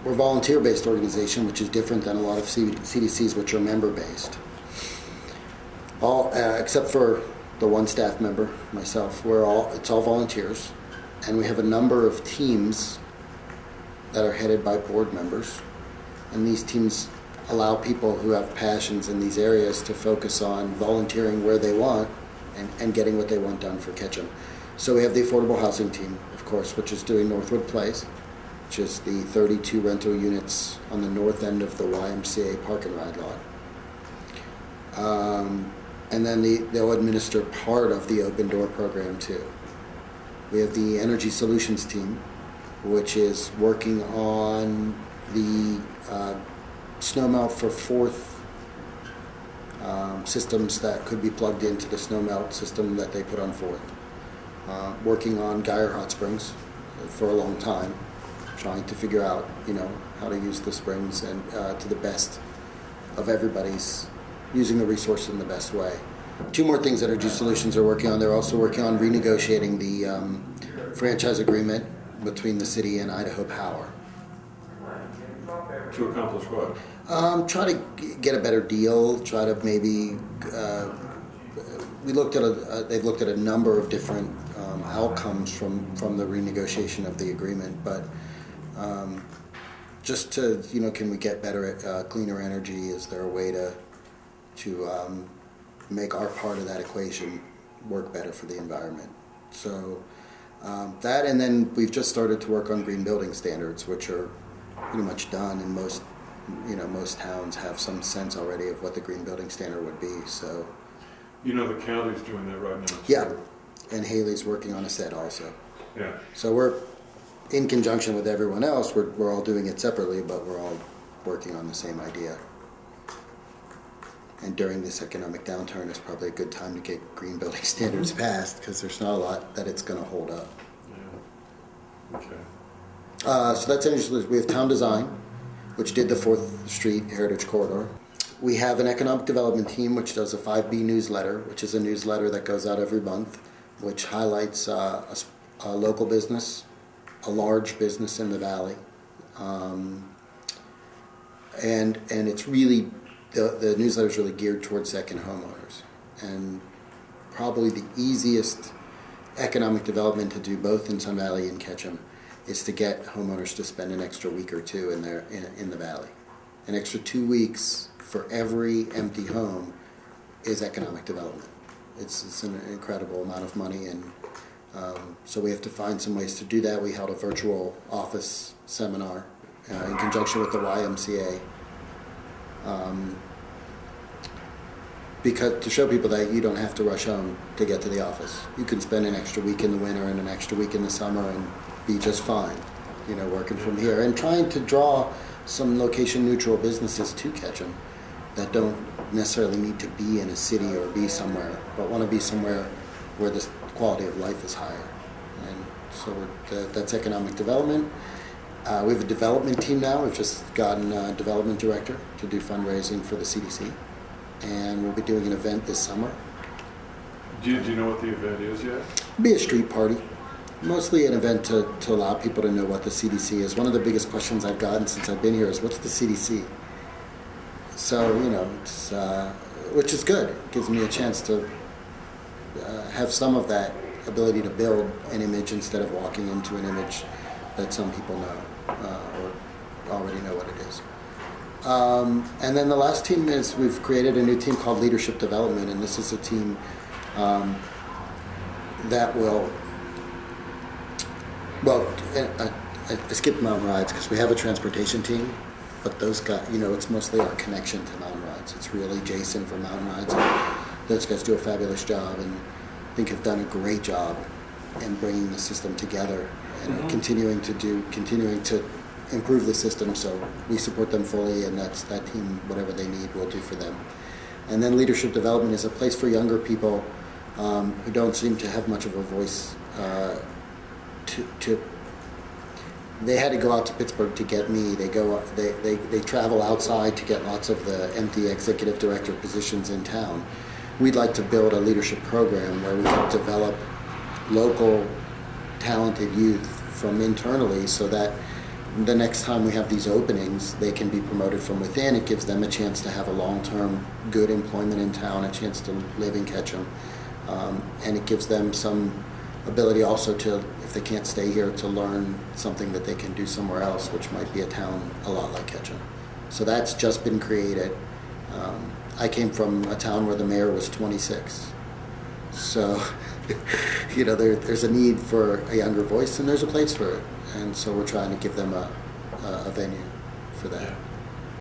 we're a volunteer-based organization, which is different than a lot of CDCs, which are member-based. All except for the one staff member, myself, it's all volunteers, and we have a number of teams that are headed by board members, and these teams allow people who have passions in these areas to focus on volunteering where they want and getting what they want done for Ketchum. So we have the affordable housing team, of course, which is doing Northwood Place, which is the 32 rental units on the north end of the YMCA park and ride lot. And then they'll administer part of the open door program too. We have the energy solutions team, which is working on the snowmelt for forth systems that could be plugged into the snowmelt system that they put on forth. Working on Geyer Hot Springs for a long time, trying to figure out, how to use the springs and to the best of everybody's using the resource in the best way. Two more things that Energy Solutions are working on. They're also working on renegotiating the franchise agreement between the city and Idaho Power. To accomplish what? Try to get a better deal. Try to maybe. They've looked at a number of different outcomes from the renegotiation of the agreement, but just to can we get better, cleaner energy? Is there a way to make our part of that equation work better for the environment? So that, and then we've just started to work on green building standards, which are pretty much done, and most towns have some sense already of what the green building standard would be. So the county's doing that right now. Yeah, and Haley's working on a set also. Yeah. So we're in conjunction with everyone else. We're all doing it separately, but we're all working on the same idea. And during this economic downturn, it's probably a good time to get green building standards passed, because there's not a lot that it's going to hold up. Yeah. Okay. So that's interesting. We have Town Design, which did the 4th Street Heritage Corridor. We have an economic development team, which does a 5B newsletter, which is a newsletter that goes out every month, which highlights a local business, a large business in the valley, and it's really the newsletter is really geared towards second homeowners, and probably the easiest economic development to do both in Sun Valley and Ketchum is to get homeowners to spend an extra week or two in the valley. An extra 2 weeks for every empty home is economic development. It's an incredible amount of money, and so we have to find some ways to do that. We held a virtual office seminar in conjunction with the YMCA, because to show people that you don't have to rush home to get to the office. You can spend an extra week in the winter and an extra week in the summer and be just fine, working from here, and trying to draw some location-neutral businesses to Ketchum that don't necessarily need to be in a city or be somewhere, but want to be somewhere where the quality of life is higher. And so that's economic development. We have a development team now. We've just gotten a development director to do fundraising for the CDC, and we'll be doing an event this summer. Do you know what the event is yet? It'll be a street party. Mostly an event to allow people to know what the CDC is. One of the biggest questions I've gotten since I've been here is, what's the CDC? So, it's, which is good. It gives me a chance to have some of that ability to build an image instead of walking into an image that some people know or already know what it is. And then the last team is, we've created a new team called Leadership Development, and this is a team that will, I skipped mountain rides because we have a transportation team, but those guys, it's mostly our connection to mountain rides. It's really Jason from Mountain Rides. And those guys do a fabulous job, and I think have done a great job in bringing the system together and continuing to improve the system. So we support them fully, and that team, whatever they need, we'll do for them. And then Leadership Development is a place for younger people who don't seem to have much of a voice. They had to go out to Pittsburg to get me. They travel outside to get lots of the empty executive director positions in town. We'd like to build a leadership program where we can develop local talented youth from internally, so that the next time we have these openings, they can be promoted from within. It gives them a chance to have a long-term good employment in town, a chance to live in Ketchum. And it gives them some ability also to, if they can't stay here, to learn something that they can do somewhere else, which might be a town a lot like Ketchum. So that's just been created. I came from a town where the mayor was 26. So, you know, there's a need for a younger voice, and there's a place for it. And so we're trying to give them a venue for that. Yeah.